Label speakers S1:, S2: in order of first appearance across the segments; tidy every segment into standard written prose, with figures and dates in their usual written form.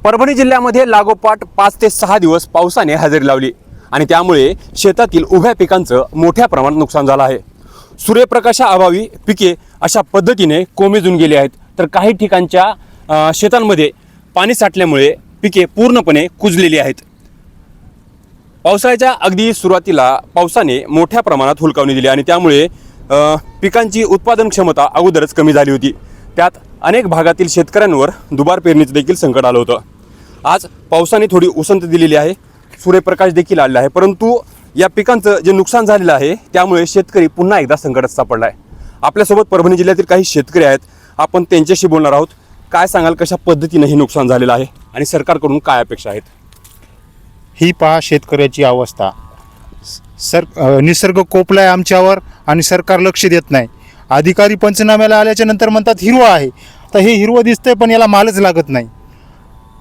S1: परभणी जिल्ह्यामध्ये लागोपाठ 5 ते 6 दिवस पावसाने हजेरी लावली आणि त्यामुळे शेतातील उभ्या पिकांचं मोठ्या प्रमाणात नुकसान झालं आहे। सूर्यप्रकाशाअभावी पिके अशा पद्धतीने कोमेजून गेली आहेत, तर काही ठिकाणच्या शेतांमध्ये पाणी साठल्यामुळे पिके पूर्णपणे कुजलेली आहेत। पावसाळ्याच्या अगदी सुरुवातीला पावसाने मोठ्या प्रमाणात हुलकावणी दिली आणि त्यामुळे पिकांची उत्पादन क्षमता अगोदरच कमी झाली होती। त्यात अनेक भागातील शेतकऱ्यांवर दुबार पेरणीचं देखील संकट आलं होतं। आज पावसाने थोडी उसंत दिलेली आहे, सूर्यप्रकाश देखील आलेला आहे, परंतु या पिकांचं जे नुकसान झालेलं आहे त्यामुळे शेतकरी पुन्हा एकदा संकटात सापडला आहे। आपल्यासोबत परभणी जिल्ह्यातील काही शेतकरी आहेत, आपण त्यांच्याशी बोलणार आहोत। काय सांगाल, कशा पद्धतीने हे नुकसान झालेलं आहे आणि सरकारकडून काय अपेक्षा आहेत?
S2: ही पहा शेतकऱ्याची अवस्था। निसर्ग कोपलाय आमच्यावर आणि सरकार लक्ष देत नाही। अधिकारी पंचनाम्याला आल्याच्या नंतर म्हणतात हिरवं आहे, तर हे हिरवं दिसतंय पण याला मालच लागत नाही।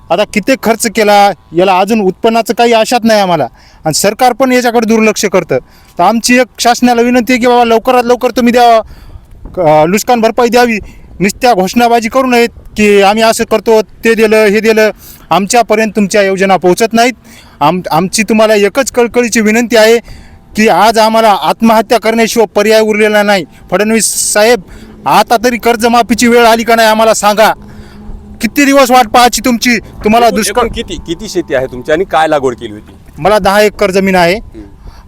S2: आता किती खर्च केला, याला अजून उत्पन्नाचं काही आशाच नाही आम्हाला, आणि सरकार पण याच्याकडे दुर्लक्ष करतं। तर आमची एक शासनाला विनंती आहे की बाबा लवकरात लवकर तुम्ही द्यावा, नुकसान भरपाई द्यावी। नुसत्या घोषणाबाजी करू नयेत की आम्ही असं करतो, ते दिलं हे दिलं, आमच्यापर्यंत तुमच्या योजना पोहोचत नाहीत। आमची तुम्हाला एकच कळकळीची विनंती आहे की आज आम्हाला आत्महत्या करण्याशिवाय पर्याय उरलेला नाही। फडणवीस साहेब, आता तरी कर्जमाफीची वेळ आली का नाही आम्हाला सांगा। किती दिवस वाट पाहायची तुमची? तुम्हाला दुष्काळ
S1: किती शेती आहे तुमची आणि काय लागवड केली होती?
S2: मला 10 एकर जमीन आहे,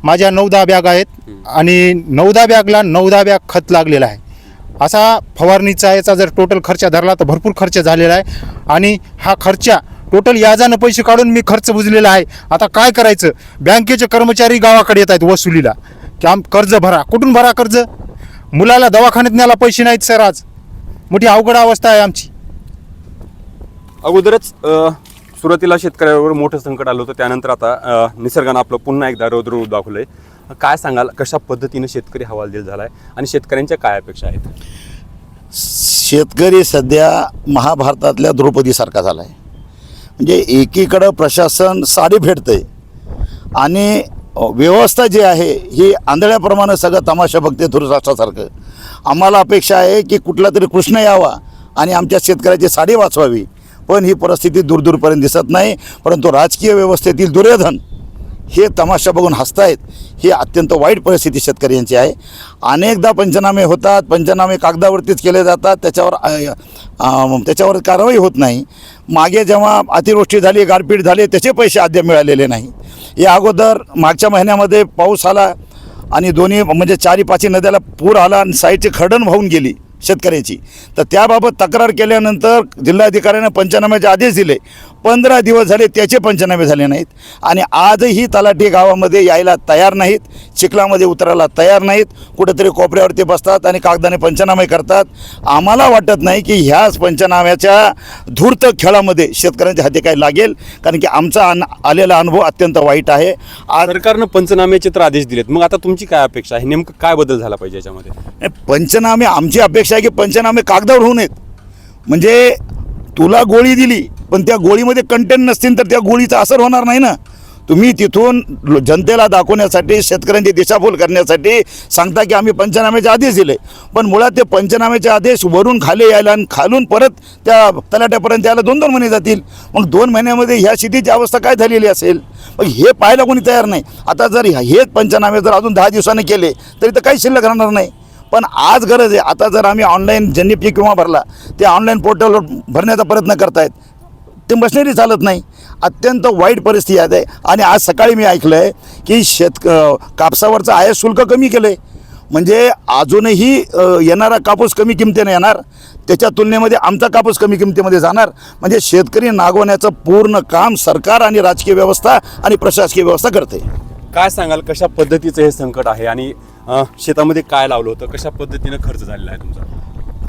S2: माझ्या 9-10 बॅग आहेत आणि 9-10 बॅगला 9-10 बॅग खत लागलेला आहे। असा फवारणीचा याचा जर टोटल खर्च धरला तर भरपूर खर्च झालेला आहे आणि हा खर्च टोटल याजानं पैसे काढून मी खर्च बुजलेला आहे। आता काय करायचं? बँकेचे कर्मचारी गावाकडे येत आहेत वसुलीला की कर्ज भरा। कुठून भरा कर्ज? मुलाला दवाखान्यात न्यायला पैसे नाहीत सर। आज मोठी अवघड अवस्था आहे आमची।
S1: अगोदरच सुरुवातीला शेतकऱ्यावर मोठं संकट आलं होतं, त्यानंतर आता निसर्गानं आपलं पुन्हा एकदा रौद्र दाखवलंय। काय सांगाल, कशा पद्धतीने शेतकरी हवालदिल झालाय आणि शेतकऱ्यांच्या काय अपेक्षा आहेत?
S3: शेतकरी सध्या महाभारतातल्या द्रौपदीसारखा झाला आहे। म्हणजे एकीकडं प्रशासन साडी फेडतंय आणि व्यवस्था जी आहे ही आंधळ्याप्रमाणे सगळं तमाशा बघते धुरराष्ट्रासारखं। आम्हाला अपेक्षा आहे की कुठला तरी कृष्ण यावा आणि आमच्या शेतकऱ्याची साडी वाचवावी, पण ही परिस्थिती दूरपर्यंत दिसत नाही। परंतु राजकीय व्यवस्थेतील दुर्योधन हे तमाशा बघून हसतायत। ही अत्यंत वाईट परिस्थिती शेतकऱ्यांची आहे। अनेकदा पंचनामे होतात, पंचनामे कागदावरतीच केले जातात, त्याच्यावर कारवाई होत नाही। मागे जेव्हा अतिवृष्टी झाली, गारपीट झाली, त्याचे पैसे अद्याप मिळालेले नाही। या अगोदर मागच्या महिन्यामध्ये पाऊस आला आणि दोन्ही म्हणजे 4-5 नद्याला पूर आला आणि साईडची खरडण वाहून गेली शेतकऱ्याची। तर त्याबाबत तक्रार केल्यानंतर जिल्हाधिकाऱ्याने पंचनाम्याचे आदेश दिले। 15 दिवस झाले त्याचे पंचनामे झाले नाहीत आणि आजही तलाठी गावामध्ये यायला तयार नाहीत, चिखलामध्ये उतरायला तयार नाहीत। कुठेतरी कोपऱ्यावरती बसतात आणि कागदाने पंचनामे करतात। आम्हाला वाटत नाही की ह्याच पंचनाम्याच्या धूर्त खेळामध्ये शेतकऱ्यांच्या हाती काय लागेल, कारण की आमचा आलेला अनुभव अत्यंत वाईट आहे।
S1: सरकारनं पंचनाम्याचे तर आदेश दिलेत, मग आता तुमची काय अपेक्षा आहे? नेमकं काय बदल झाला पाहिजे याच्यामध्ये?
S3: पंचनामे आमची अपेक्षा आहे की पंचनामे कागदावर होऊ नयेत। म्हणजे तुला गोळी दिली पण त्या गोळीमध्ये कंटेंट नसतील तर त्या गोळीचा असर होणार नाही ना। तुम्ही तिथून जनतेला दाखवण्यासाठी, शेतकऱ्यांची दिशाभूल करण्यासाठी सांगता की आम्ही पंचनाम्याचे आदेश दिले, पण मुळात ते पंचनाम्याचे आदेश वरून खाली यायला आणि खालून परत त्या तलाट्यापर्यंत यायला 2-2 महिने जातील। मग 2 महिन्यामध्ये ह्या शेतीची अवस्था काय झालेली असेल? मग हे पाहायला कोणी तयार नाही। आता जर हेच पंचनामे जर अजून 10 दिवसांनी केले तरी तर काही शिल्लक राहणार नाही। पण आज गरज आहे। आता जर आम्ही ऑनलाईन ज्यांनी पीक विमा भरला ते ऑनलाईन पोर्टलवर भरण्याचा प्रयत्न करतायत, ते मशिनरी चालत नाही। अत्यंत वाईट परिस्थिती आहे। आणि आज सकाळी मी ऐकलं आहे की कापसावरचं आयात शुल्क कमी केलं आहे, म्हणजे अजूनही येणारा कापूस कमी किमतीने येणार, त्याच्या तुलनेमध्ये आमचा कापूस कमी किमतीमध्ये जाणार। म्हणजे शेतकरी नागवण्याचं पूर्ण काम सरकार आणि राजकीय व्यवस्था आणि प्रशासकीय व्यवस्था करते।
S1: काय सांगाल, कशा पद्धतीचं हे संकट आहे आणि शेतामध्ये काय लावलं होतं, कशा पद्धतीनं खर्च झालेला आहे तुमचा?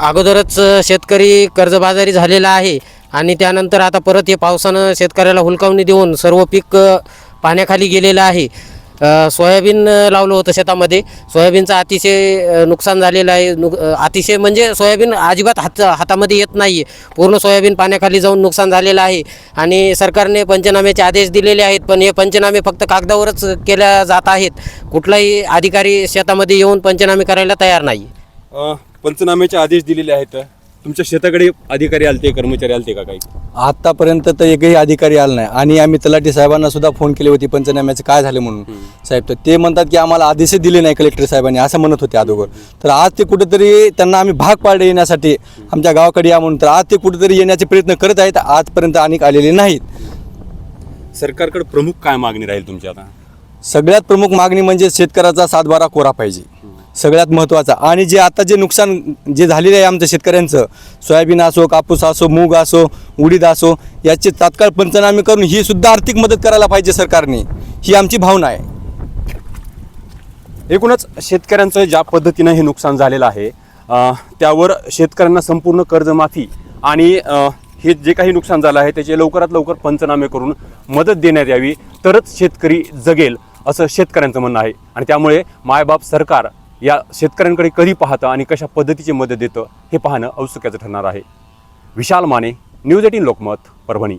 S4: अगोदरच शेतकरी कर्जबाजारी झालेला आहे आणि त्यानंतर आता परत हे पावसानं शेतकऱ्याला हुलकावणी देऊन सर्व पीक पाण्याखाली गेलेलं आहे। सोयाबीन लावलं होतं शेतामध्ये, सोयाबीनचं अतिशय नुकसान झालेलं आहे। अतिशय म्हणजे सोयाबीन अजिबात हातामध्ये येत नाही आहे, पूर्ण सोयाबीन पाण्याखाली जाऊन नुकसान झालेलं आहे। आणि सरकारने पंचनाम्याचे आदेश दिलेले आहेत, पण हे पंचनामे फक्त कागदावरच केल्या जात आहेत। कुठलाही अधिकारी शेतामध्ये येऊन पंचनामे करायला तयार नाही।
S1: पंचनाम्याचे आदेश दिलेले आहेत, तुमच्या शेताकडे अधिकारी आलते, कर्मचारी आलते का काही?
S5: आत्तापर्यंत तर एकही अधिकारी आला नाही आणि आम्ही तलाठी साहेबांना सुद्धा फोन केले होते पंचनाम्याचं काय झालं म्हणून. साहेब तर ते म्हणतात की आम्हाला आदेश दिले नाही कलेक्टर साहेबांनी, असं म्हणत होते अगोदर. तर आज ते कुठेतरी त्यांना आम्ही भाग पाडले येण्यासाठी आमच्या गावाकडे या म्हणून, तर आज ते कुठेतरी येण्याचे प्रयत्न करत आहेत. आजपर्यंत अनेक आलेले नाहीत.
S1: सरकारकडे प्रमुख काय मागणी राहील तुमची आता?
S5: सगळ्यात प्रमुख मागणी म्हणजे शेतकऱ्याचा 7/12 कोरा पाहिजे, सगळ्यात महत्त्वाचा. आणि जे आता जे नुकसान जे झालेलं आहे आमच्या शेतकऱ्यांचं, सोयाबीन असो, कापूस असो, मूग असो, उडीद असो, याचे तात्काळ पंचनामे करून ही सुद्धा आर्थिक मदत करायला पाहिजे सरकारने, ही आमची भावना आहे.
S1: एकूणच शेतकऱ्यांचं ज्या पद्धतीनं हे नुकसान झालेलं आहे त्यावर शेतकऱ्यांना संपूर्ण कर्जमाफी आणि हे जे काही नुकसान झालं आहे त्याचे लवकरात लवकर पंचनामे करून मदत देण्यात यावी, तरच शेतकरी जगेल असं शेतकऱ्यांचं म्हणणं आहे. आणि त्यामुळे मायबाप सरकार या शेतकऱ्यांकडे कधी पाहतं आणि कशा पद्धतीची मदत देतं हे पाहणं औत्सुक्याचं ठरणार आहे. विशाल माने, न्यूज 18 लोकमत, परभणी.